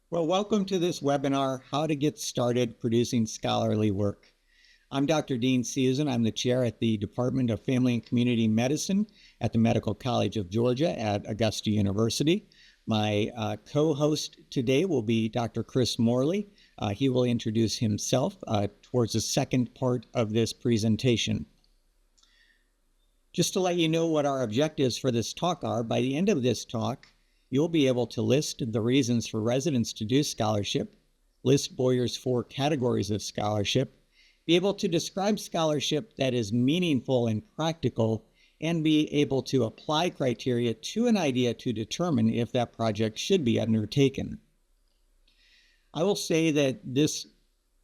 Well, welcome to this webinar, How to Get Started Producing Scholarly Work. I'm Dr. Dean Seehusen. I'm the chair at the Department of Family and Community Medicine at the Medical College of Georgia at Augusta University. My co-host today will be Dr. Chris Morley. He will introduce himself towards the second part of this presentation. Just to let you know what our objectives for this talk are, by the end of this talk, you'll be able to list the reasons for residents to do scholarship, list Boyer's 4 categories of scholarship, be able to describe scholarship that is meaningful and practical, and be able to apply criteria to an idea to determine if that project should be undertaken. I will say that this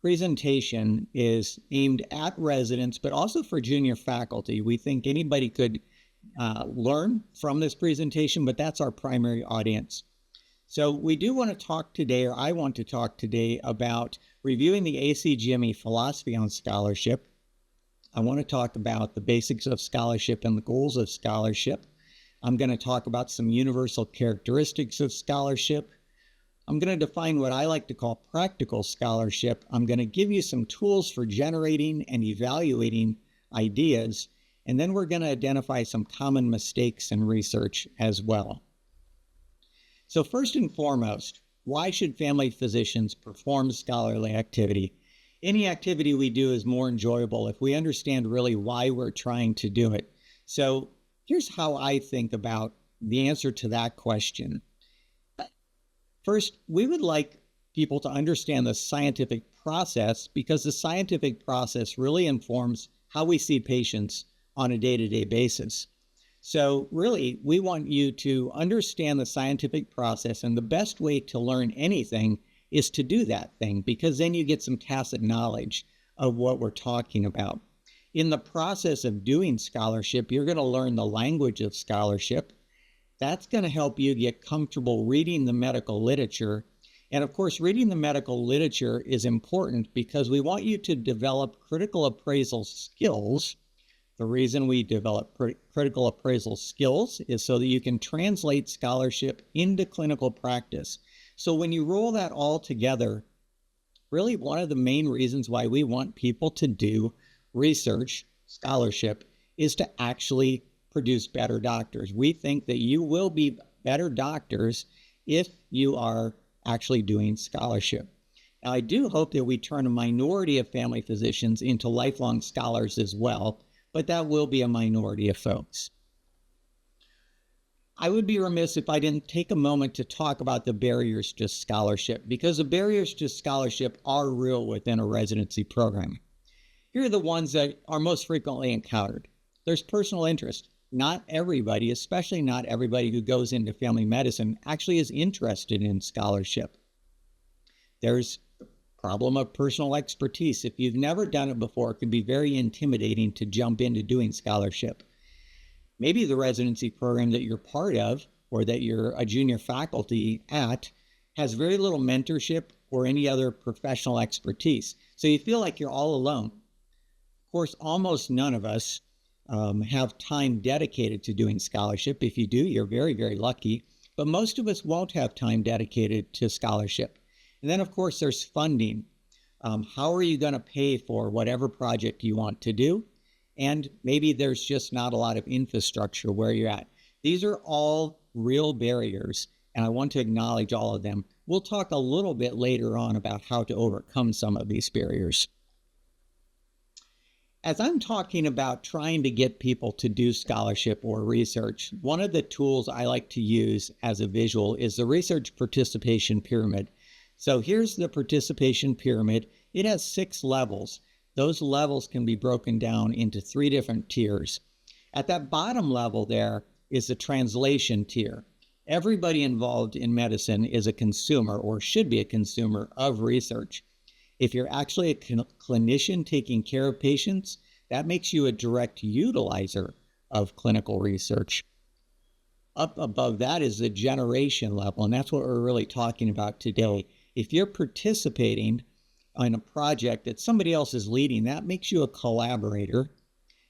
presentation is aimed at residents, but also for junior faculty. We think anybody could learn from this presentation, but that's our primary audience. So we do want to talk today, or I want to talk today, about reviewing the ACGME philosophy on scholarship. I want to talk about the basics of scholarship and the goals of scholarship. I'm going to talk about some universal characteristics of scholarship. I'm going to define what I like to call practical scholarship. I'm going to give you some tools for generating and evaluating ideas. And then we're going to identify some common mistakes in research as well. So first and foremost, why should family physicians perform scholarly activity? Any activity we do is more enjoyable if we understand really why we're trying to do it. So here's how I think about the answer to that question. First, we would like people to understand the scientific process, because the scientific process really informs how we see patients on a day-to-day basis. So really, we want you to understand the scientific process, and the best way to learn anything is to do that thing, because then you get some tacit knowledge of what we're talking about. In the process of doing scholarship, you're going to learn the language of scholarship. That's going to help you get comfortable reading the medical literature. And of course, reading the medical literature is important because we want you to develop critical appraisal skills. The reason we develop critical appraisal skills is so that you can translate scholarship into clinical practice. So when you roll that all together, really one of the main reasons why we want people to do research, scholarship, is to actually produce better doctors. We think that you will be better doctors if you are actually doing scholarship. Now, I do hope that we turn a minority of family physicians into lifelong scholars as well, but that will be a minority of folks. I would be remiss if I didn't take a moment to talk about the barriers to scholarship, because the barriers to scholarship are real within a residency program. Here are the ones that are most frequently encountered. There's personal interest. Not everybody, especially not everybody who goes into family medicine, actually is interested in scholarship. There's problem of personal expertise. If you've never done it before, it can be very intimidating to jump into doing scholarship. Maybe the residency program that you're part of, or that you're a junior faculty at, has very little mentorship or any other professional expertise. So you feel like you're all alone. Of course, almost none of us have time dedicated to doing scholarship. If you do, you're very, very lucky. But most of us won't have time dedicated to scholarship. And then, of course, there's funding. How are you going to pay for whatever project you want to do? And maybe there's just not a lot of infrastructure where you're at. These are all real barriers, and I want to acknowledge all of them. We'll talk a little bit later on about how to overcome some of these barriers. As I'm talking about trying to get people to do scholarship or research, one of the tools I like to use as a visual is the research participation pyramid. So here's the participation pyramid. It has 6 levels. Those levels can be broken down into 3 different tiers. At that bottom level there is the translation tier. Everybody involved in medicine is a consumer, or should be a consumer, of research. If you're actually a clinician taking care of patients, that makes you a direct utilizer of clinical research. Up above that is the generation level, and that's what we're really talking about today. If you're participating in a project that somebody else is leading, that makes you a collaborator.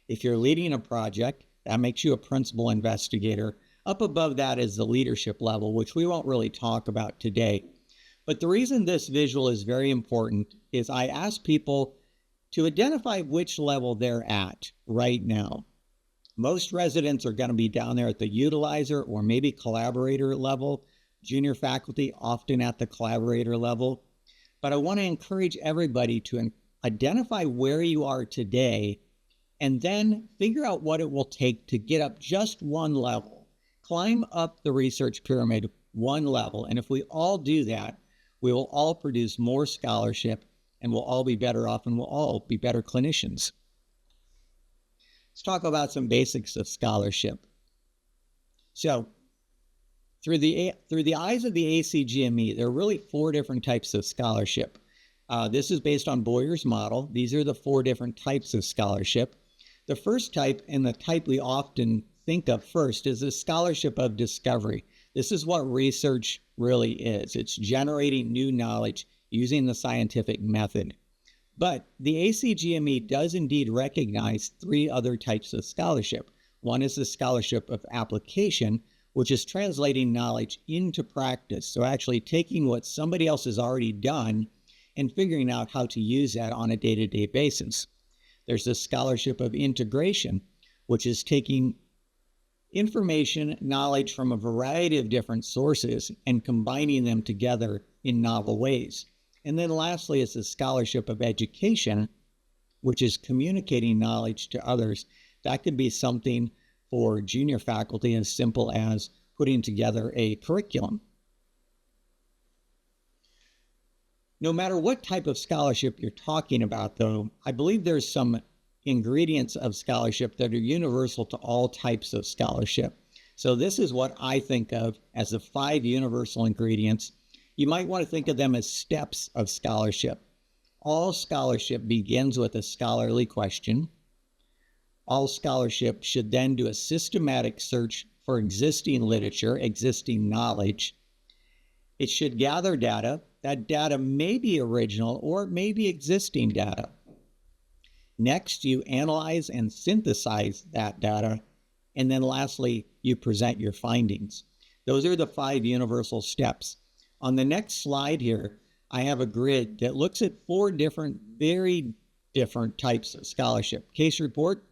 If you're leading a project, that makes you a principal investigator. Up above that is the leadership level, which we won't really talk about today. But the reason this visual is very important is I ask people to identify which level they're at right now. Most residents are going to be down there at the utilizer or maybe collaborator level. Junior faculty often at the collaborator level. But I want to encourage everybody to identify where you are today and then figure out what it will take to get up just one level. Climb up the research pyramid one level. And if we all do that, we will all produce more scholarship and we'll all be better off and we'll all be better clinicians. Let's talk about some basics of scholarship. So, through the eyes of the ACGME, there are really 4 different types of scholarship. This is based on Boyer's model. These are the 4 different types of scholarship. The first type, and the type we often think of first, is the scholarship of discovery. This is what research really is. It's generating new knowledge using the scientific method. But the ACGME does indeed recognize 3 other types of scholarship. One is the scholarship of application, which is translating knowledge into practice. So actually taking what somebody else has already done and figuring out how to use that on a day-to-day basis. There's the scholarship of integration, which is taking information, knowledge from a variety of different sources and combining them together in novel ways. And then lastly is the scholarship of education, which is communicating knowledge to others. That could be something for junior faculty as simple as putting together a curriculum. No matter what type of scholarship you're talking about, though, I believe there's some ingredients of scholarship that are universal to all types of scholarship. So this is what I think of as the 5 universal ingredients. You might want to think of them as steps of scholarship. All scholarship begins with a scholarly question. All scholarship should then do a systematic search for existing literature, existing knowledge. It should gather data. That data may be original or may be existing data. Next, you analyze and synthesize that data. And then lastly, you present your findings. Those are the 5 universal steps. On the next slide here, I have a grid that looks at 4 different, very different types of scholarship. Case report,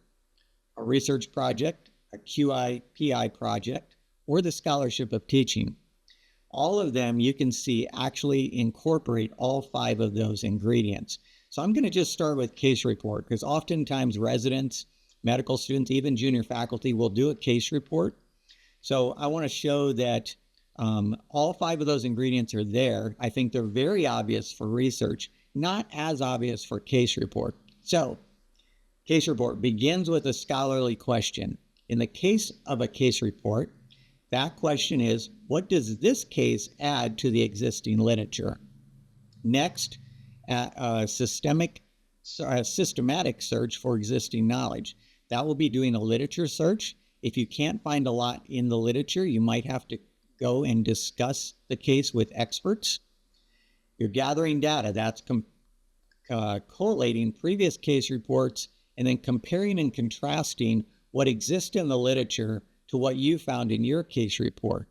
a research project, a QI/PI project, or the scholarship of teaching. All of them you can see actually incorporate all 5 of those ingredients. So I'm going to just start with case report because oftentimes residents, medical students, even junior faculty will do a case report. So I want to show that all 5 of those ingredients are there. I think they're very obvious for research, not as obvious for case report. So case report begins with a scholarly question. In the case of a case report, that question is, what does this case add to the existing literature? Next, a systematic search for existing knowledge. That will be doing a literature search. If you can't find a lot in the literature, you might have to go and discuss the case with experts. You're gathering data. That's collating previous case reports and then comparing and contrasting what exists in the literature to what you found in your case report.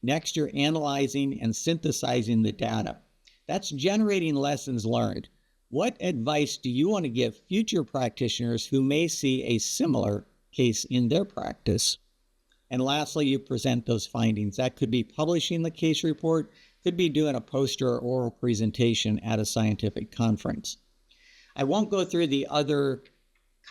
Next, you're analyzing and synthesizing the data. That's generating lessons learned. What advice do you want to give future practitioners who may see a similar case in their practice? And lastly, you present those findings. That could be publishing the case report, could be doing a poster or oral presentation at a scientific conference. I won't go through the other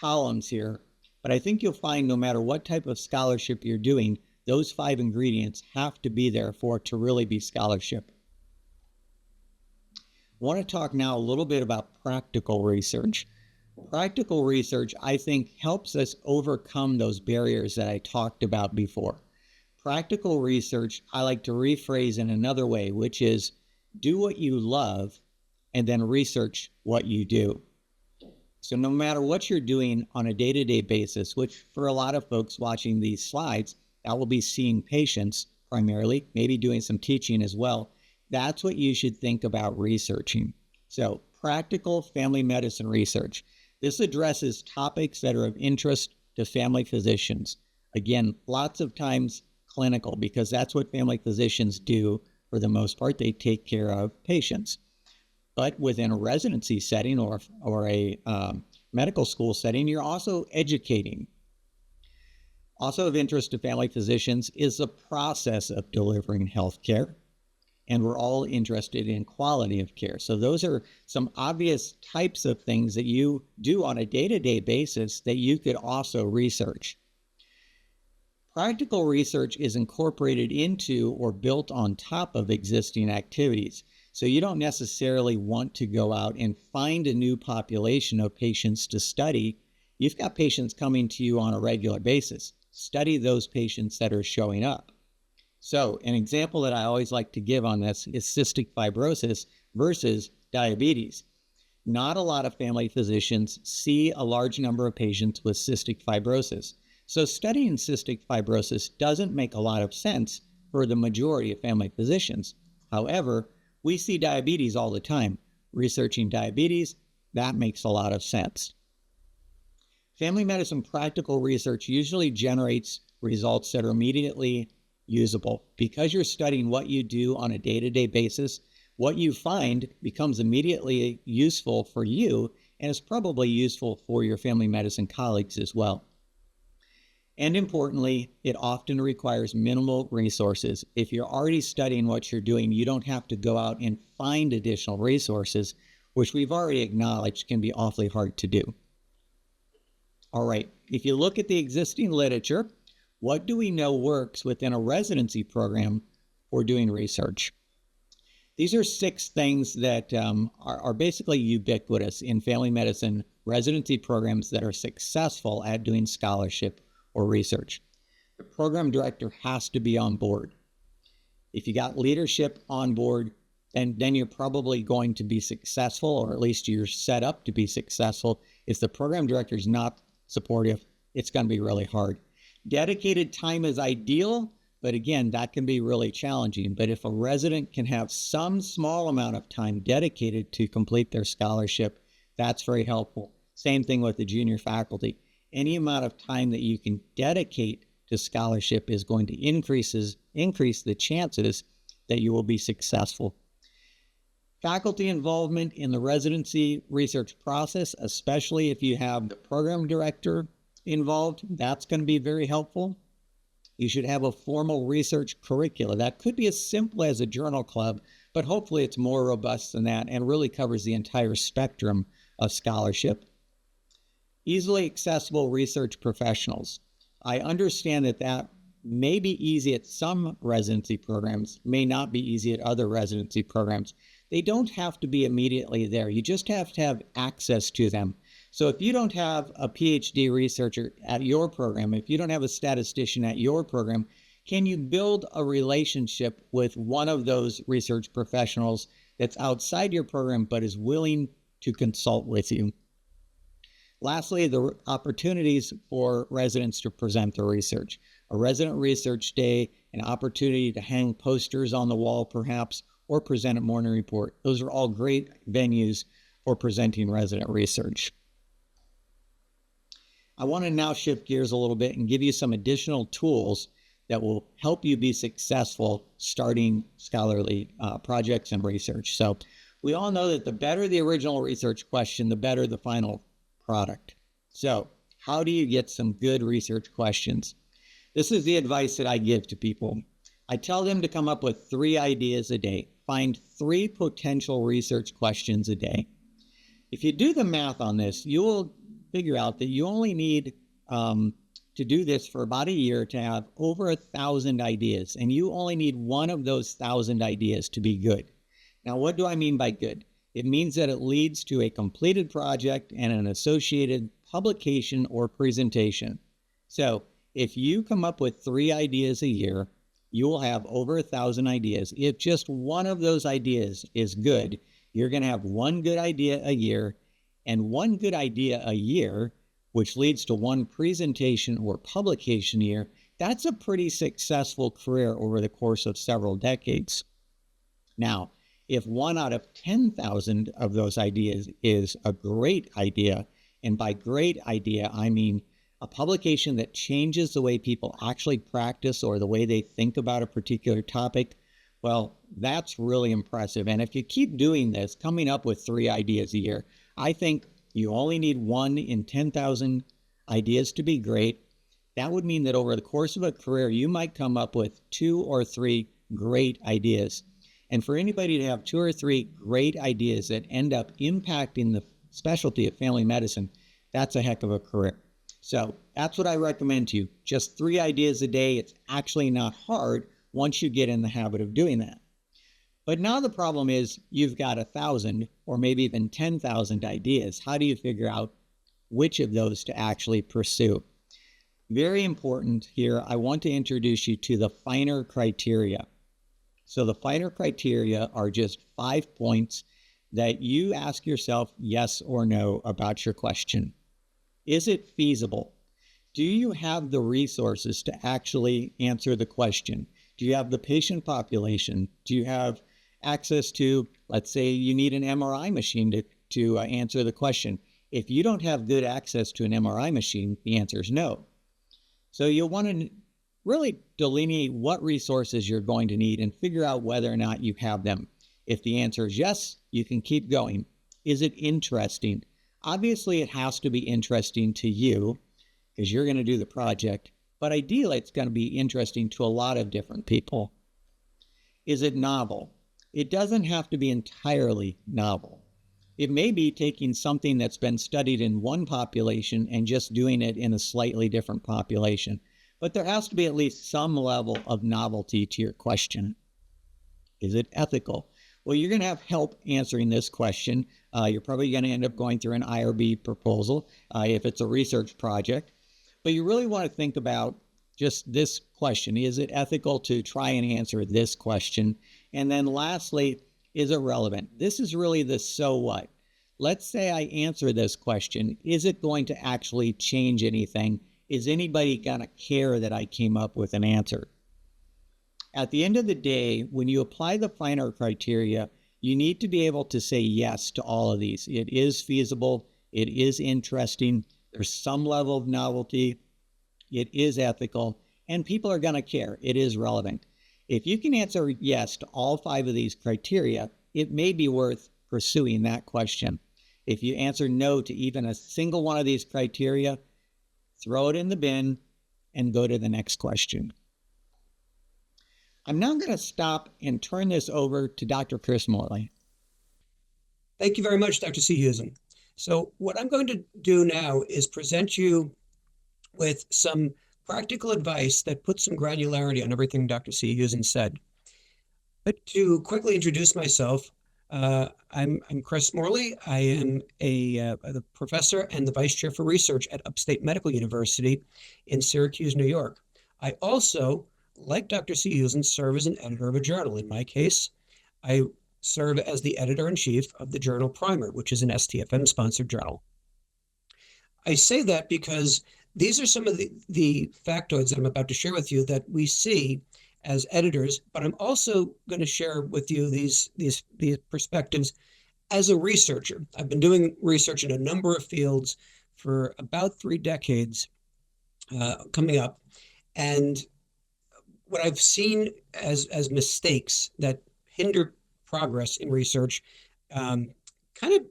columns here, but I think you'll find no matter what type of scholarship you're doing, those 5 ingredients have to be there for it to really be scholarship. I want to talk now a little bit about practical research. Practical research, I think, helps us overcome those barriers that I talked about before. Practical research, I like to rephrase in another way, which is do what you love and then research what you do. So no matter what you're doing on a day-to-day basis, which for a lot of folks watching these slides, that will be seeing patients primarily, maybe doing some teaching as well. That's what you should think about researching. So practical family medicine research. This addresses topics that are of interest to family physicians. Again, lots of times clinical because that's what family physicians do For the most part, they take care of patients. But within a residency setting or a medical school setting, you're also educating. Also of interest to family physicians is the process of delivering health care. And we're all interested in quality of care. So those are some obvious types of things that you do on a day-to-day basis that you could also research. Practical research is incorporated into or built on top of existing activities. So you don't necessarily want to go out and find a new population of patients to study. You've got patients coming to you on a regular basis. Study those patients that are showing up. So an example that I always like to give on this is cystic fibrosis versus diabetes. Not a lot of family physicians see a large number of patients with cystic fibrosis. So studying cystic fibrosis doesn't make a lot of sense for the majority of family physicians. However, we see diabetes all the time. Researching diabetes, that makes a lot of sense. Family medicine practical research usually generates results that are immediately usable. Because you're studying what you do on a day-to-day basis, what you find becomes immediately useful for you and is probably useful for your family medicine colleagues as well. And importantly, it often requires minimal resources. If you're already studying what you're doing, you don't have to go out and find additional resources, which we've already acknowledged can be awfully hard to do. All right, if you look at the existing literature, what do we know works within a residency program for doing research? These are 6 things that are basically ubiquitous in family medicine residency programs that are successful at doing scholarship or research. The program director has to be on board. If you got leadership on board, then you're probably going to be successful, or at least you're set up to be successful. If the program director is not supportive, it's going to be really hard. Dedicated time is ideal, but again, that can be really challenging. But if a resident can have some small amount of time dedicated to complete their scholarship, that's very helpful. Same thing with the junior faculty. Any amount of time that you can dedicate to scholarship is going to increase the chances that you will be successful. Faculty involvement in the residency research process, especially if you have the program director involved, that's going to be very helpful. You should have a formal research curricula. That could be as simple as a journal club, but hopefully it's more robust than that and really covers the entire spectrum of scholarship. Easily accessible research professionals. I understand that may be easy at some residency programs, may not be easy at other residency programs. They don't have to be immediately there. You just have to have access to them. So if you don't have a PhD researcher at your program, if you don't have a statistician at your program, can you build a relationship with one of those research professionals that's outside your program but is willing to consult with you? Lastly, the opportunities for residents to present their research. A resident research day, an opportunity to hang posters on the wall perhaps, or present a morning report. Those are all great venues for presenting resident research. I want to now shift gears a little bit and give you some additional tools that will help you be successful starting scholarly projects and research. So we all know that the better the original research question, the better the final product. So how do you get some good research questions? This is the advice that I give to people. I tell them to come up with 3 ideas a day. Find 3 potential research questions a day. If you do the math on this, you will figure out that you only need to do this for about a year to have over 1,000 ideas, and you only need one of those 1,000 ideas to be good. Now, what do I mean by good? It means that it leads to a completed project and an associated publication or presentation. So if you come up with 3 ideas a year, you will have over 1,000 ideas. If just one of those ideas is good, you're going to have one good idea a year, and one good idea a year, which leads to one presentation or publication a year. That's a pretty successful career over the course of several decades. Now, if 1 out of 10,000 of those ideas is a great idea, and by great idea, I mean a publication that changes the way people actually practice or the way they think about a particular topic, Well, that's really impressive. And if you keep doing this, coming up with 3 ideas a year, I think you only need 1 in 10,000 ideas to be great. That would mean that over the course of a career, you might come up with 2 or 3 great ideas. And for anybody to have 2 or 3 great ideas that end up impacting the specialty of family medicine, that's a heck of a career. So that's what I recommend to you. Just 3 ideas a day. It's actually not hard once you get in the habit of doing that. But now the problem is you've got 1,000 or maybe even 10,000 ideas. How do you figure out which of those to actually pursue? Very important here, I want to introduce you to the finer criteria. So the finer criteria are just 5 points that you ask yourself yes or no about your question. Is it feasible? Do you have the resources to actually answer the question? Do you have the patient population? Do you have access to, let's say you need an MRI machine to answer the question? If you don't have good access to an MRI machine, the answer is no. So you'll want to really delineate what resources you're going to need and figure out whether or not you have them. If the answer is yes, you can keep going. Is it interesting? Obviously, it has to be interesting to you because you're going to do the project, but ideally it's going to be interesting to a lot of different people. Is it novel? It doesn't have to be entirely novel. It may be taking something that's been studied in one population and just doing it in a slightly different population. But there has to be at least some level of novelty to your question. Is it ethical? Well, you're going to have help answering this question. You're probably going to end up going through an IRB proposal if it's a research project. But you really want to think about just this question. Is it ethical to try and answer this question? And then lastly, is it relevant? This is really the so what. Let's say I answer this question. Is it going to actually change anything? Is anybody going to care that I came up with an answer? At the end of the day, when you apply the finer criteria, you need to be able to say yes to all of these. It is feasible. It is interesting. There's some level of novelty. It is ethical. And people are going to care. It is relevant. If you can answer yes to all 5 of these criteria, it may be worth pursuing that question. If you answer no to even a single one of these criteria, throw it in the bin and go to the next question. I'm now going to stop and turn this over to Dr. Chris Morley. Thank you very much, Dr. Seehusen. So what I'm going to do now is present you with some practical advice that puts some granularity on everything Dr. Seehusen said. But to quickly introduce myself, I'm Chris Morley. I am the professor and the vice chair for research at Upstate Medical University in Syracuse, New York. I also, like Dr. Seehusen, serve as an editor of a journal. In my case, I serve as the editor-in-chief of the journal Primer, which is an STFM-sponsored journal. I say that because these are some of the factoids that I'm about to share with you that we see as editors, but I'm also going to share with you these perspectives as a researcher. I've been doing research in a number of fields for about 3 decades coming up, and what I've seen as mistakes that hinder progress in research kind of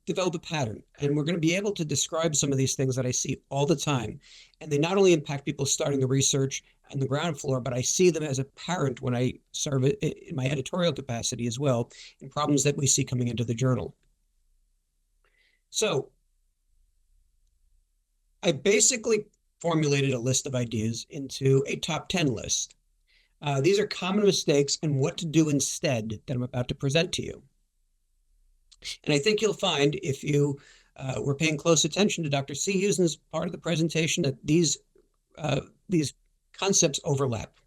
develop a pattern. And we're going to be able to describe some of these things that I see all the time. And they not only impact people starting the research on the ground floor, but I see them as a parent when I serve in my editorial capacity as well, in problems that we see coming into the journal. So I basically formulated a list of ideas into a top 10 list. These are common mistakes and what to do instead that I'm about to present to you. And I think you'll find, if you were paying close attention to Dr. Seehusen's part of the presentation, that these concepts overlap.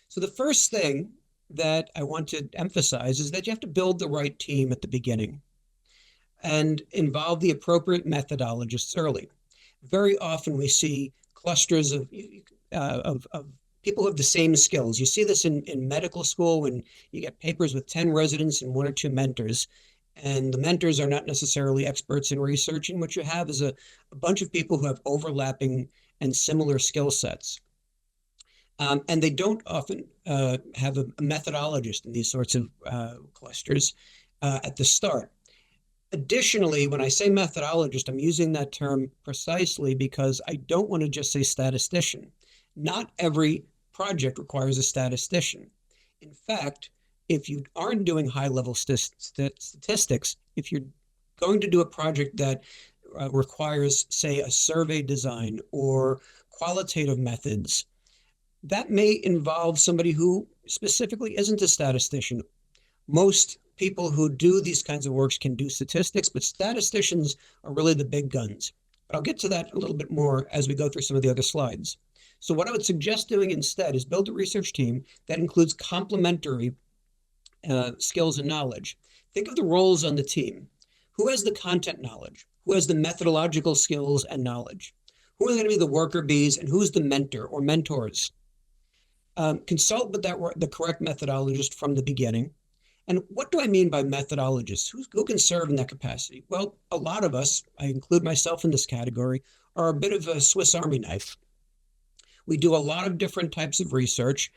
So the first thing that I want to emphasize is that you have to build the right team at the beginning and involve the appropriate methodologists early. Very often we see clusters of people who have the same skills. You see this in medical school when you get papers with 10 residents and 1 or 2 mentors. And the mentors are not necessarily experts in research. And what you have is a bunch of people who have overlapping and similar skill sets. And they don't often have a methodologist in these sorts of clusters at the start. Additionally, when I say methodologist, I'm using that term precisely because I don't want to just say statistician. Not every project requires a statistician. In fact, if you aren't doing high-level statistics, if you're going to do a project that requires, say, a survey design or qualitative methods, that may involve somebody who specifically isn't a statistician. Most people who do these kinds of works can do statistics, but statisticians are really the big guns. But I'll get to that a little bit more as we go through some of the other slides. So what I would suggest doing instead is build a research team that includes complementary skills and knowledge. Think of the roles on the team. Who has the content knowledge? Who has the methodological skills and knowledge? Who are going to be the worker bees and who's the mentor or mentors? Consult with the correct methodologist from the beginning. And what do I mean by methodologists? Who can serve in that capacity? Well, a lot of us, I include myself in this category, are a bit of a Swiss Army knife. We do a lot of different types of research,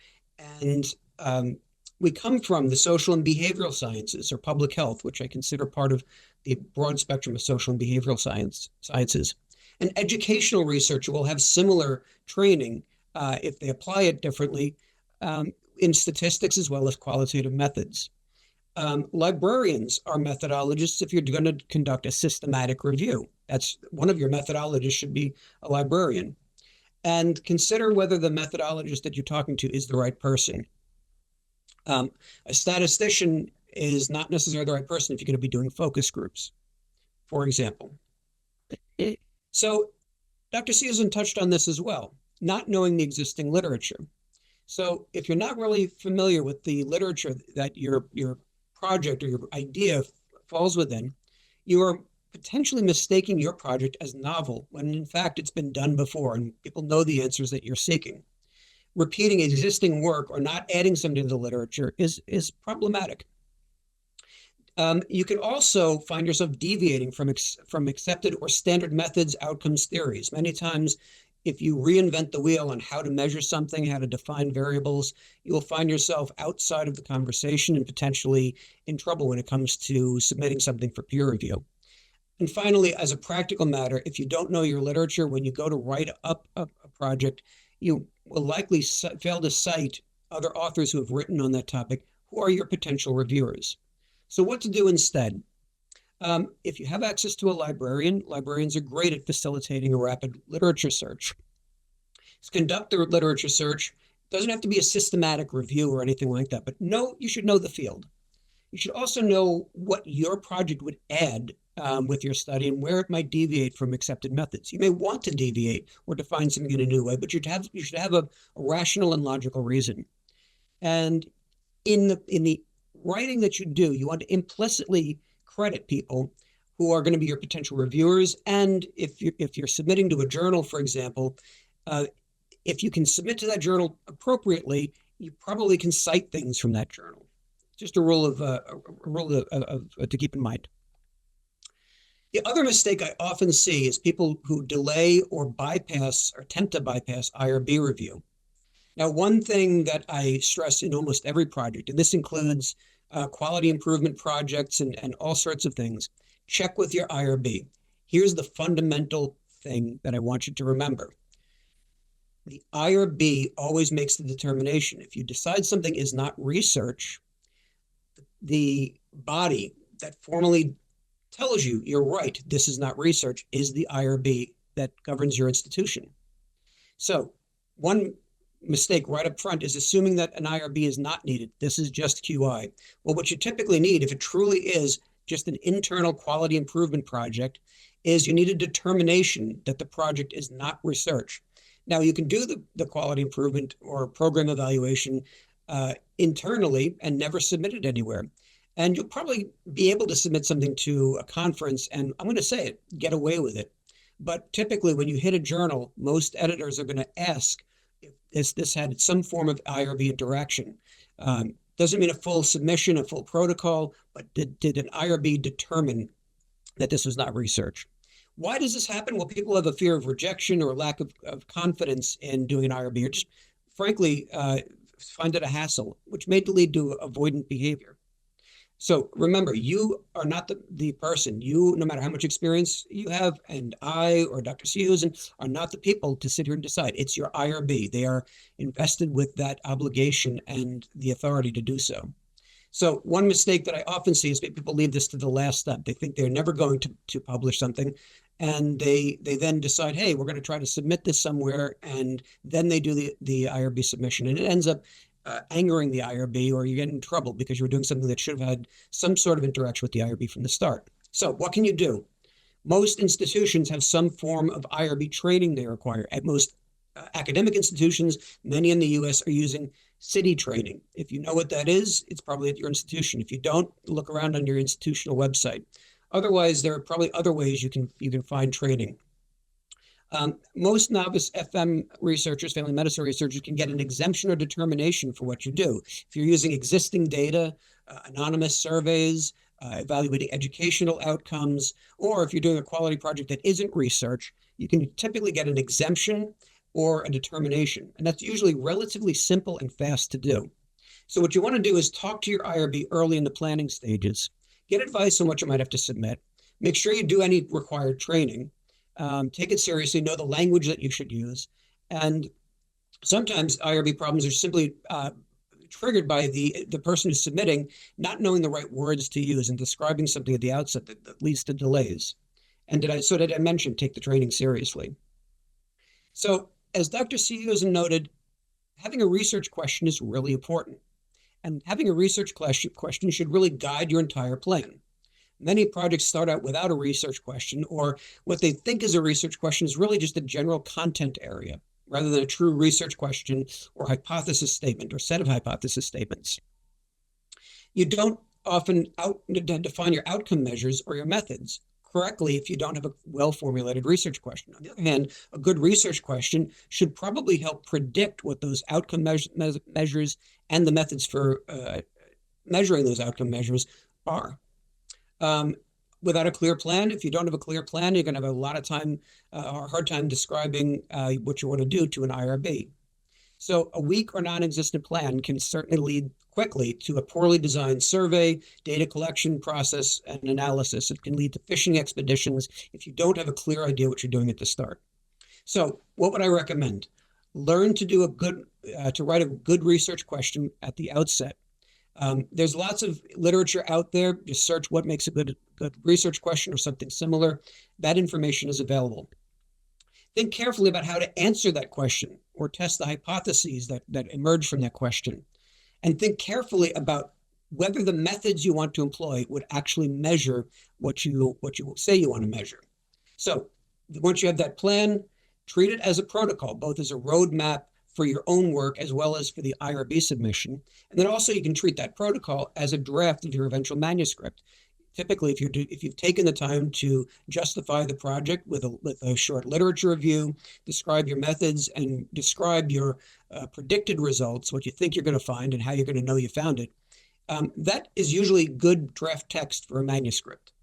and we come from the social and behavioral sciences or public health, which I consider part of the broad spectrum of social and behavioral sciences. And educational research will have similar training if they apply it differently in statistics as well as qualitative methods. Librarians are methodologists if you're going to conduct a systematic review. That's one of your methodologists should be a librarian. And consider whether the methodologist that you're talking to is the right person. A statistician is not necessarily the right person if you're going to be doing focus groups, for example. So Dr. Seehusen touched on this as well, not knowing the existing literature. So if you're not really familiar with the literature that your project or your idea falls within, you are potentially mistaking your project as novel when in fact it's been done before and people know the answers that you're seeking. Repeating existing work or not adding something to the literature is problematic. You can also find yourself deviating from accepted or standard methods, outcomes, theories. Many times, if you reinvent the wheel on how to measure something, how to define variables, you'll find yourself outside of the conversation and potentially in trouble when it comes to submitting something for peer review. And finally, as a practical matter, if you don't know your literature, when you go to write up a project, you will likely fail to cite other authors who have written on that topic who are your potential reviewers. So what to do instead? If you have access to a librarian, librarians are great at facilitating a rapid literature search. Conduct the literature search. It doesn't have to be a systematic review or anything like that, but you should know the field. You should also know what your project would add with your study and where it might deviate from accepted methods. You may want to deviate or define something in a new way, but you should have a rational and logical reason. And in the writing that you do, you want to implicitly credit people who are going to be your potential reviewers. And if you're submitting to a journal, for example, if you can submit to that journal appropriately, you probably can cite things from that journal. Just a rule to keep in mind. The other mistake I often see is people who delay or bypass or attempt to bypass IRB review. Now, one thing that I stress in almost every project, and this includes quality improvement projects and all sorts of things, check with your IRB. Here's the fundamental thing that I want you to remember. The IRB always makes the determination. If you decide something is not research, the body that formally tells you you're right, this is not research, is the IRB that governs your institution. So one mistake right up front is assuming that an IRB is not needed. This is just QI. Well, what you typically need, if it truly is just an internal quality improvement project, is you need a determination that the project is not research. Now, you can do the quality improvement or program evaluation internally and never submit it anywhere. And you'll probably be able to submit something to a conference, and I'm going to say it, get away with it. But typically, when you hit a journal, most editors are going to ask if this had some form of IRB interaction. Doesn't mean a full submission, a full protocol, but did an IRB determine that this was not research? Why does this happen? Well, people have a fear of rejection or lack of confidence in doing an IRB, or just frankly, find it a hassle, which may lead to avoidant behavior. So remember, you are not the person. You, no matter how much experience you have, and I or Dr. Seehusen are not the people to sit here and decide. It's your IRB. They are invested with that obligation and the authority to do so. So one mistake that I often see is people leave this to the last step. They think they're never going to publish something, and they then decide, hey, we're going to try to submit this somewhere, and then they do the IRB submission, and it ends up angering the IRB, or you get in trouble because you were doing something that should have had some sort of interaction with the IRB from the start. So what can you do? Most institutions have some form of IRB training they require. At most academic institutions, many in the US are using city training. If you know what that is, it's probably at your institution. If you don't, look around on your institutional website. Otherwise, there are probably other ways you can find training. Most novice FM researchers, family medicine researchers, can get an exemption or determination for what you do. If you're using existing data, anonymous surveys, evaluating educational outcomes, or if you're doing a quality project that isn't research, you can typically get an exemption or a determination. And that's usually relatively simple and fast to do. So what you want to do is talk to your IRB early in the planning stages, get advice on what you might have to submit, make sure you do any required training, take it seriously, know the language that you should use. And sometimes IRB problems are simply triggered by the person who's submitting not knowing the right words to use and describing something at the outset that leads to delays. And did I mention take the training seriously? So as Dr. Seehusen noted, having a research question is really important. And having a research question should really guide your entire plan. Many projects start out without a research question, or what they think is a research question is really just a general content area, rather than a true research question or hypothesis statement or set of hypothesis statements. You don't often define your outcome measures or your methods correctly if you don't have a well-formulated research question. On the other hand, a good research question should probably help predict what those outcome measures and the methods for measuring those outcome measures are. Without a clear plan, if you don't have a clear plan, you're going to have a lot of time or a hard time describing what you want to do to an IRB. So a weak or non-existent plan can certainly lead quickly to a poorly designed survey, data collection process, and analysis. It can lead to fishing expeditions if you don't have a clear idea what you're doing at the start. So what would I recommend? Learn to do to write a good research question at the outset. There's lots of literature out there. Just search what makes a good research question or something similar. That information is available. Think carefully about how to answer that question or test the hypotheses that emerge from that question. And think carefully about whether the methods you want to employ would actually measure what you say you want to measure. So once you have that plan, treat it as a protocol, both as a roadmap for your own work as well as for the IRB submission. And then also you can treat that protocol as a draft of your eventual manuscript. Typically, if you've taken the time to justify the project with a short literature review, describe your methods, and describe your predicted results, what you think you're going to find and how you're going to know you found it, that is usually good draft text for a manuscript.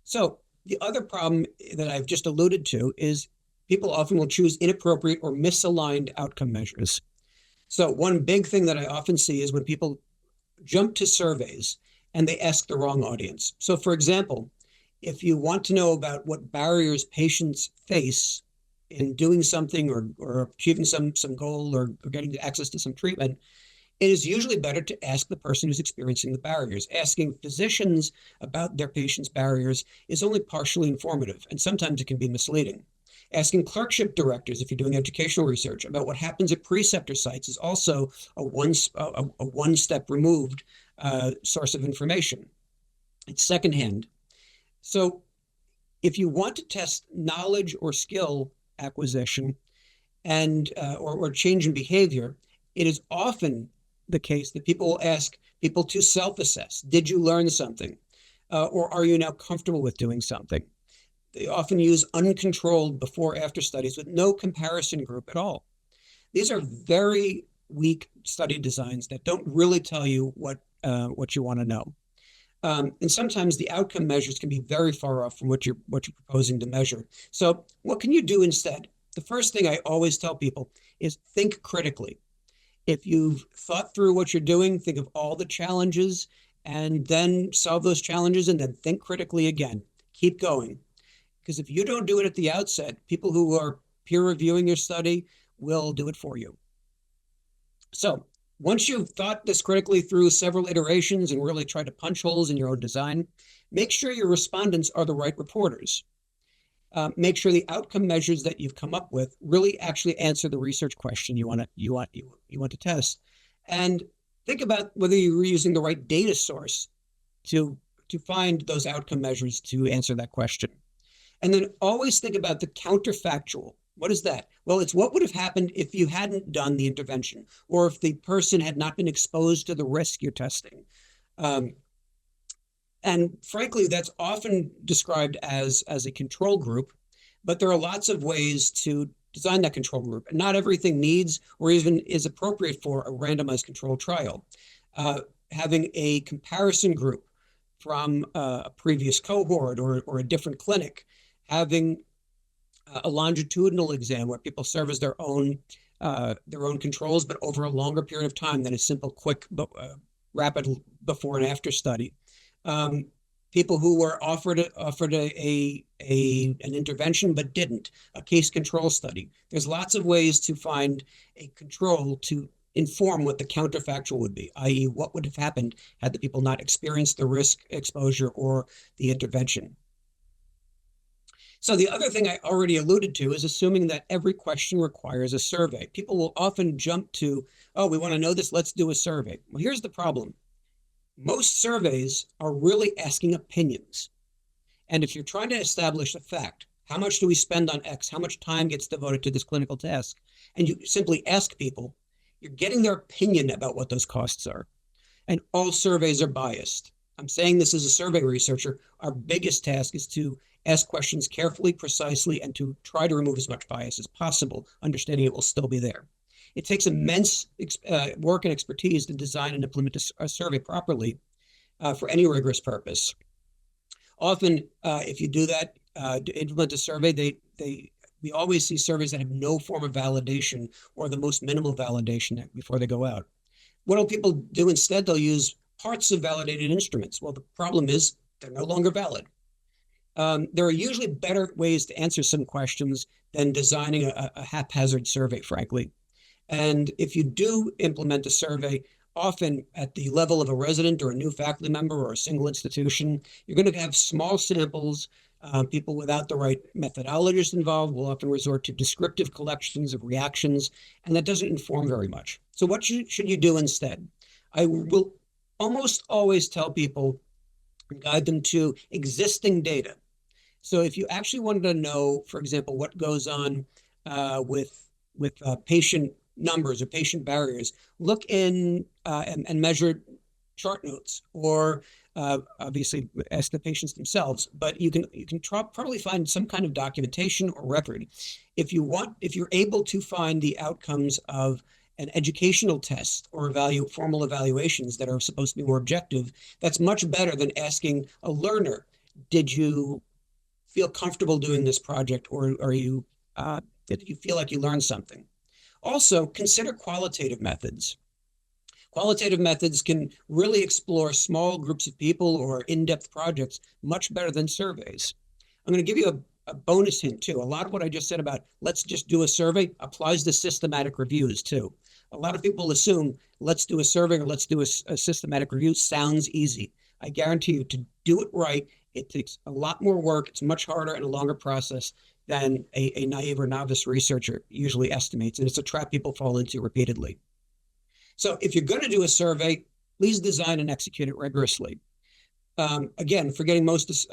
So the other problem that I've just alluded to is people often will choose inappropriate or misaligned outcome measures. So one big thing that I often see is when people jump to surveys and they ask the wrong audience. So for example, if you want to know about what barriers patients face in doing something or achieving some goal or getting access to some treatment, it is usually better to ask the person who's experiencing the barriers. Asking physicians about their patients' barriers is only partially informative, and sometimes it can be misleading. Asking clerkship directors, if you're doing educational research, about what happens at preceptor sites is also a one-step removed source of information. It's secondhand. So if you want to test knowledge or skill acquisition and or change in behavior, it is often the case that people will ask people to self-assess. Did you learn something? Or are you now comfortable with doing something? They often use uncontrolled before-after studies with no comparison group at all. These are very weak study designs that don't really tell you what you want to know. And sometimes the outcome measures can be very far off from what you're proposing to measure. So what can you do instead? The first thing I always tell people is think critically. If you've thought through what you're doing, think of all the challenges and then solve those challenges and then think critically again. Keep going. Because if you don't do it at the outset, people who are peer reviewing your study will do it for you. So once you've thought this critically through several iterations and really tried to punch holes in your own design, make sure your respondents are the right reporters. Make sure the outcome measures that you've come up with really actually answer the research question you want to test, and think about whether you're using the right data source to find those outcome measures to answer that question. And then always think about the counterfactual. What is that? Well, it's what would have happened if you hadn't done the intervention, or if the person had not been exposed to the risk you're testing. And frankly, that's often described as a control group, but there are lots of ways to design that control group. And not everything needs or even is appropriate for a randomized controlled trial. Having a comparison group from a previous cohort or a different clinic, having a longitudinal exam where people serve as their own controls, but over a longer period of time than a simple, quick, rapid before and after study. People who were offered an intervention but didn't, a case control study. There's lots of ways to find a control to inform what the counterfactual would be, i.e. what would have happened had the people not experienced the risk exposure or the intervention. So the other thing I already alluded to is assuming that every question requires a survey. People will often jump to, oh, we want to know this, let's do a survey. Well, here's the problem. Most surveys are really asking opinions. And if you're trying to establish a fact, how much do we spend on X? How much time gets devoted to this clinical task? And you simply ask people, you're getting their opinion about what those costs are. And all surveys are biased. I'm saying this as a survey researcher. Our biggest task is to ask questions carefully, precisely, and to try to remove as much bias as possible, understanding it will still be there. It takes immense work and expertise to design and implement a survey properly for any rigorous purpose. Often, if you do that, to implement a survey, we always see surveys that have no form of validation or the most minimal validation before they go out. What will people do instead? They'll use parts of validated instruments. Well, the problem is they're no longer valid. There are usually better ways to answer some questions than designing a haphazard survey, frankly. And if you do implement a survey, often at the level of a resident or a new faculty member or a single institution, you're going to have small samples. People without the right methodologist involved will often resort to descriptive collections of reactions, and that doesn't inform very much. So what should you do instead? I will almost always tell people and guide them to existing data. So if you actually wanted to know, for example, what goes on with patient numbers or patient barriers, look in and measure chart notes, or obviously ask the patients themselves. But you can probably find some kind of documentation or record. If you're able to find the outcomes of an educational test or formal evaluations that are supposed to be more objective, that's much better than asking a learner, did you feel comfortable doing this project, or did you feel like you learned something? Also, consider qualitative methods. Qualitative methods can really explore small groups of people or in-depth projects much better than surveys. I'm going to give you a bonus hint too. A lot of what I just said about let's just do a survey applies to systematic reviews too. A lot of people assume let's do a survey or let's do a systematic review sounds easy. I guarantee you, to do it right, it takes a lot more work. It's much harder and a longer process than a naive or novice researcher usually estimates. And it's a trap people fall into repeatedly. So if you're going to do a survey, please design and execute it rigorously. Again, forgetting most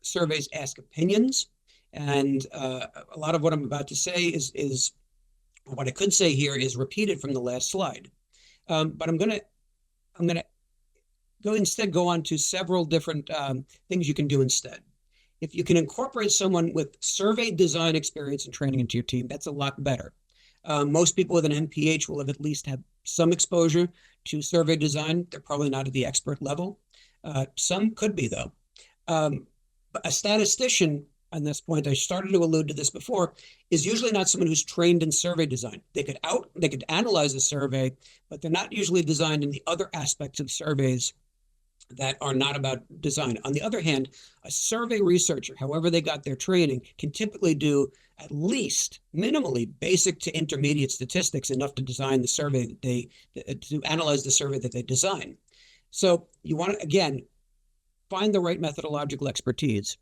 surveys ask opinions. And a lot of what I'm about to say is what I could say here is repeated from the last slide. But I'm going to go on to several different things you can do instead. If you can incorporate someone with survey design experience and training into your team, that's a lot better. Most people with an MPH will have at least had some exposure to survey design. They're probably not at the expert level. Some could be, though. But a statistician on this point, I started to allude to this before, is usually not someone who's trained in survey design. They could analyze a survey, but they're not usually designed in the other aspects of surveys that are not about design. On the other hand, a survey researcher, however they got their training, can typically do at least minimally basic to intermediate statistics, enough to design the survey that to analyze the survey that they design. So you want to, again, find the right methodological expertise.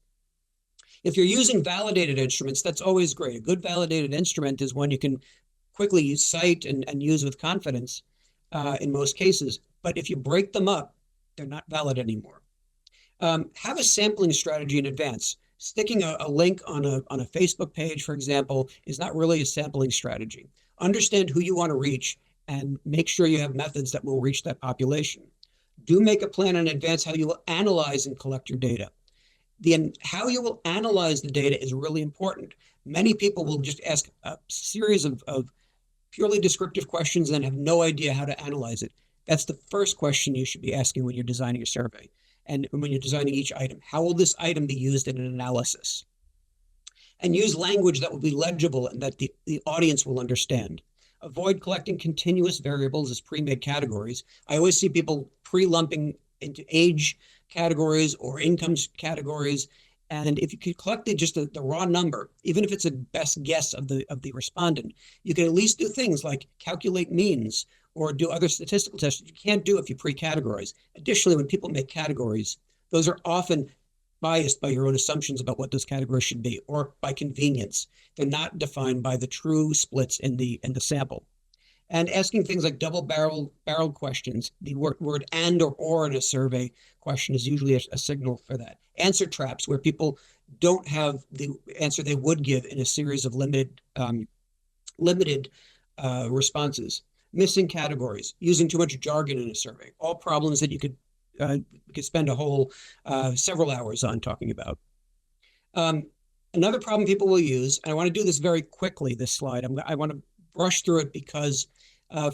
If you're using validated instruments, that's always great. A good validated instrument is one you can quickly cite and use with confidence in most cases. But if you break them up, they're not valid anymore. Have a sampling strategy in advance. Sticking a link on a Facebook page, for example, is not really a sampling strategy. Understand who you want to reach and make sure you have methods that will reach that population. Do make a plan in advance how you will analyze and collect your data. How you will analyze the data is really important. Many people will just ask a series of purely descriptive questions and have no idea how to analyze it. That's the first question you should be asking when you're designing a survey and when you're designing each item. How will this item be used in an analysis? And use language that will be legible and that the audience will understand. Avoid collecting continuous variables as pre-made categories. I always see people pre-lumping into age categories or income categories. And if you could collect just the raw number, even if it's a best guess of the respondent, you can at least do things like calculate means or do other statistical tests that you can't do if you pre-categorize. Additionally, when people make categories, those are often biased by your own assumptions about what those categories should be, or by convenience. They're not defined by the true splits in the sample. And asking things like double-barreled questions, the word and or in a survey question is usually a signal for that. Answer traps, where people don't have the answer they would give in a series of limited responses. Missing categories, using too much jargon in a survey, all problems that you could spend a whole several hours on talking about. Another problem people will use, and I want to do this very quickly, this slide. I want to brush through it because,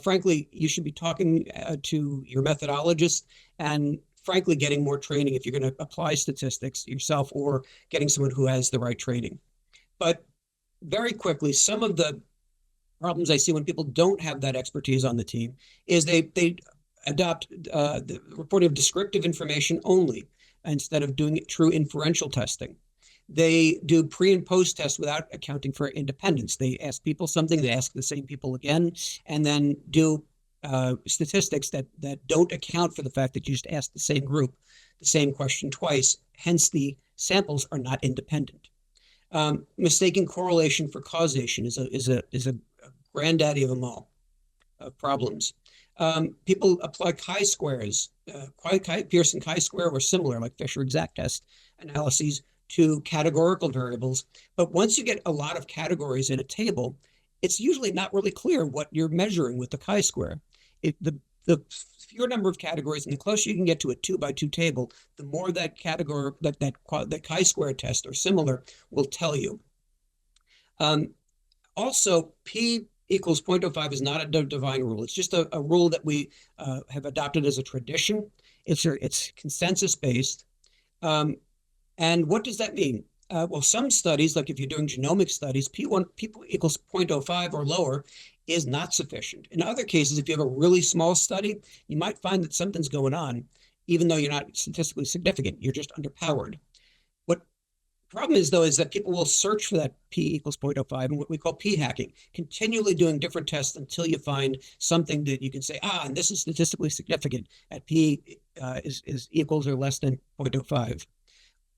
frankly, you should be talking to your methodologist and, frankly, getting more training if you're going to apply statistics yourself or getting someone who has the right training. But very quickly, some of the problems I see when people don't have that expertise on the team is they adopt the reporting of descriptive information only instead of doing true inferential testing. They do pre and post tests without accounting for independence. They ask people something, they ask the same people again, and then do statistics that don't account for the fact that you just asked the same group the same question twice. Hence, the samples are not independent. Mistaking correlation for causation is a granddaddy of them all, of problems. People apply chi-squares, Pearson chi-square or similar, like Fisher exact test analyses, to categorical variables. But once you get a lot of categories in a table, it's usually not really clear what you're measuring with the chi-square. The fewer number of categories and the closer you can get to a 2x2 table, the more that category, that chi-square test or similar will tell you. Also, P equals 0.05 is not a divine rule. It's just a rule that we have adopted as a tradition. It's consensus-based. And what does that mean? Well, some studies, like if you're doing genomic studies, P equals 0.05 or lower is not sufficient. In other cases, if you have a really small study, you might find that something's going on, even though you're not statistically significant. You're just underpowered. What the problem is, though, is that people will search for that P equals 0.05 and what we call P hacking, continually doing different tests until you find something that you can say, and this is statistically significant at P is equals or less than 0.05.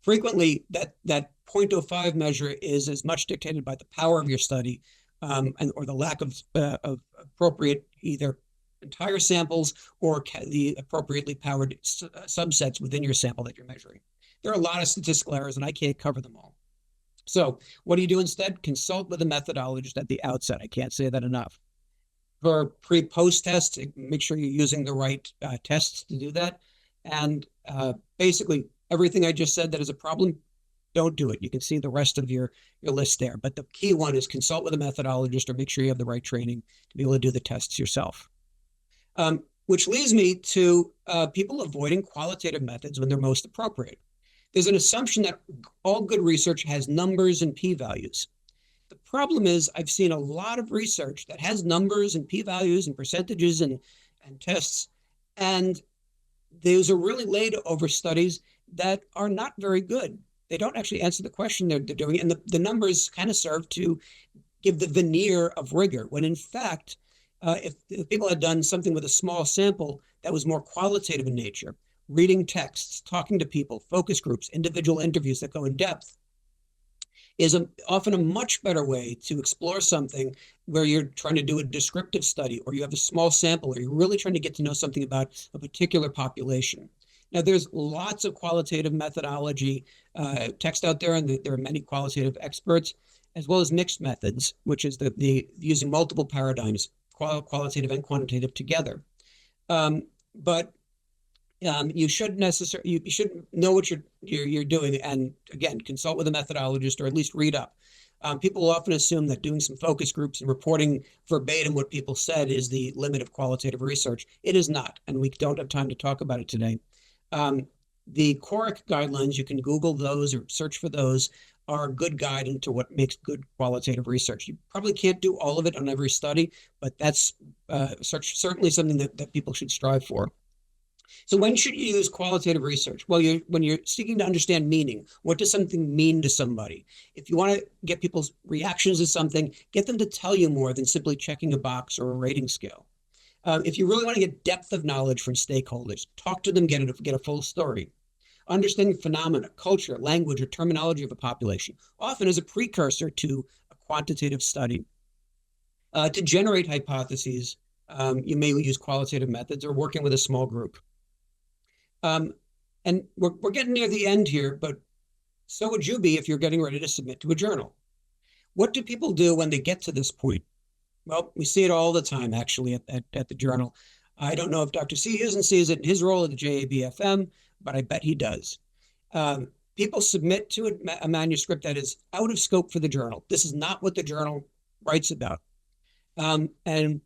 Frequently, that 0.05 measure is as much dictated by the power of your study or the lack of appropriate either entire samples or the appropriately powered subsets within your sample that you're measuring. There are a lot of statistical errors, and I can't cover them all. So what do you do instead? Consult with a methodologist at the outset. I can't say that enough. For pre-post tests, make sure you're using the right tests to do that. And basically, everything I just said that is a problem, don't do it. You can see the rest of your list there. But the key one is consult with a methodologist or make sure you have the right training to be able to do the tests yourself. Which leads me to people avoiding qualitative methods when they're most appropriate. There's an assumption that all good research has numbers and p-values. The problem is I've seen a lot of research that has numbers and p-values and percentages and tests, and those are really laid over studies that are not very good. They don't actually answer the question they're doing, and the numbers kind of serve to give the veneer of rigor, when in fact, if people had done something with a small sample that was more qualitative in nature, reading texts, talking to people, focus groups, individual interviews that go in depth, is often a much better way to explore something where you're trying to do a descriptive study, or you have a small sample, or you're really trying to get to know something about a particular population. Now, there's lots of qualitative methodology text out there, and there are many qualitative experts, as well as mixed methods, which is the using multiple paradigms, qualitative and quantitative together. But you should know what you're doing, and again, consult with a methodologist, or at least read up. People will often assume that doing some focus groups and reporting verbatim what people said is the limit of qualitative research. It is not, and we don't have time to talk about it today. The CORIC guidelines, you can Google those or search for those, are a good guide into what makes good qualitative research. You probably can't do all of it on every study, but that's certainly something that people should strive for. So when should you use qualitative research? Well, when you're seeking to understand meaning. What does something mean to somebody? If you want to get people's reactions to something, get them to tell you more than simply checking a box or a rating scale. If you really want to get depth of knowledge from stakeholders, talk to them, get a full story. Understanding phenomena, culture, language, or terminology of a population often is a precursor to a quantitative study. To generate hypotheses, you may use qualitative methods or working with a small group. And we're getting near the end here, but so would you be if you're getting ready to submit to a journal. What do people do when they get to this point? Well, we see it all the time, actually, at the journal. I don't know if Dr. Seehusen sees it in his role at the JABFM, but I bet he does. People submit to a manuscript that is out of scope for the journal. This is not what the journal writes about. And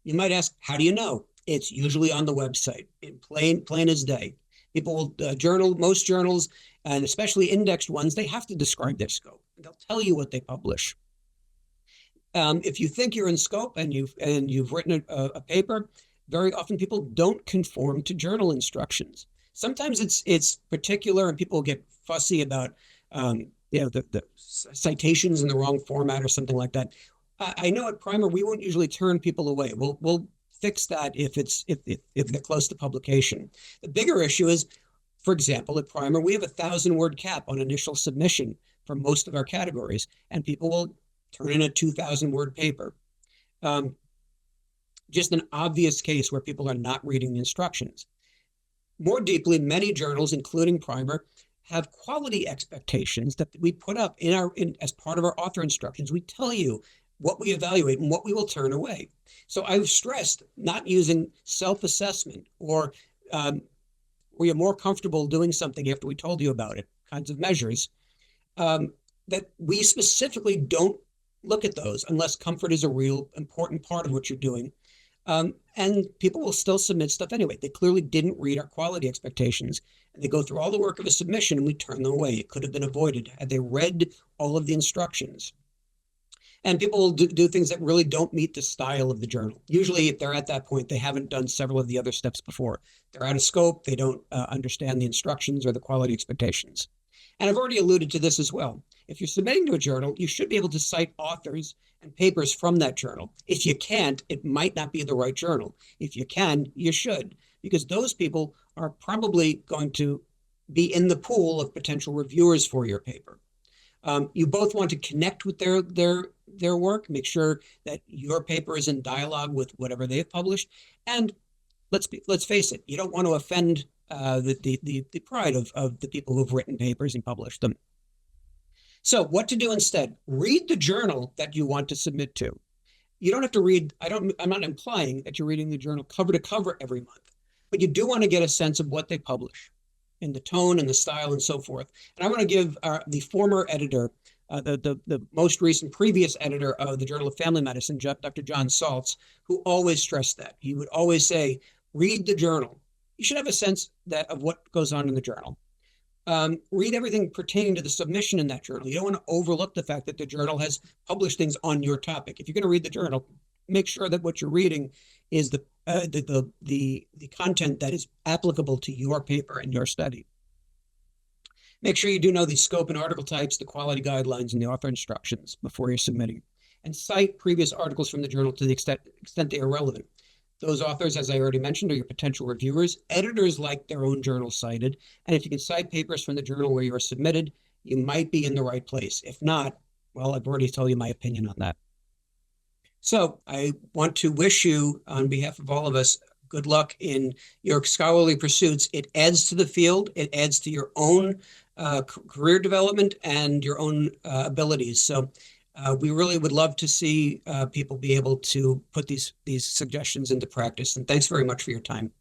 you might ask, how do you know? It's usually on the website, in plain as day. People will most journals, and especially indexed ones, they have to describe their scope. They'll tell you what they publish. If you think you're in scope and you've written a paper, very often people don't conform to journal instructions. Sometimes it's particular, and people get fussy about the citations in the wrong format or something like that. I know at Primer we won't usually turn people away. We'll fix that if they're close to publication. The bigger issue is, for example, at Primer we have 1,000-word cap on initial submission for most of our categories, and people will turn in a 2,000-word paper. Just an obvious case where people are not reading the instructions. More deeply, many journals, including Primer, have quality expectations that we put up as part of our author instructions. We tell you what we evaluate and what we will turn away. So I've stressed not using self-assessment or where you're more comfortable doing something after we told you about it, kinds of measures, that we specifically don't look at those unless comfort is a real important part of what you're doing. And people will still submit stuff anyway. They clearly didn't read our quality expectations, and they go through all the work of a submission and we turn them away. It could have been avoided had they read all of the instructions. And people will do things that really don't meet the style of the journal. Usually, if they're at that point, they haven't done several of the other steps before. They're out of scope. They don't understand the instructions or the quality expectations. And I've already alluded to this as well. If you're submitting to a journal, you should be able to cite authors and papers from that journal. If you can't, it might not be the right journal. If you can, you should, because those people are probably going to be in the pool of potential reviewers for your paper. You both want to connect with their work, make sure that your paper is in dialogue with whatever they've published. And let's face it, you don't want to offend the pride of the people who've written papers and published them. So what to do instead? Read the journal that you want to submit to. You don't have to read, I'm not implying that you're reading the journal cover to cover every month, but you do want to get a sense of what they publish and the tone and the style and so forth. And I want to give the former editor, the most recent previous editor of the Journal of Family Medicine, Dr. John Saltz, who always stressed that. He would always say, read the journal. You should have a sense of what goes on in the journal. read everything pertaining to the submission in that journal. You don't want to overlook the fact that the journal has published things on your topic. If you're going to read the journal, make sure that what you're reading is the content that is applicable to your paper and your study. Make sure you do know the scope and article types, the quality guidelines, and the author instructions before you're submitting. And cite previous articles from the journal to the extent they are relevant. Those authors, as I already mentioned, are your potential reviewers. Editors like their own journal cited. And if you can cite papers from the journal where you are submitted, you might be in the right place. If not, well, I've already told you my opinion on that. So I want to wish you, on behalf of all of us, good luck in your scholarly pursuits. It adds to the field. It adds to your own career development and your own abilities. So we really would love to see people be able to put these suggestions into practice. And thanks very much for your time.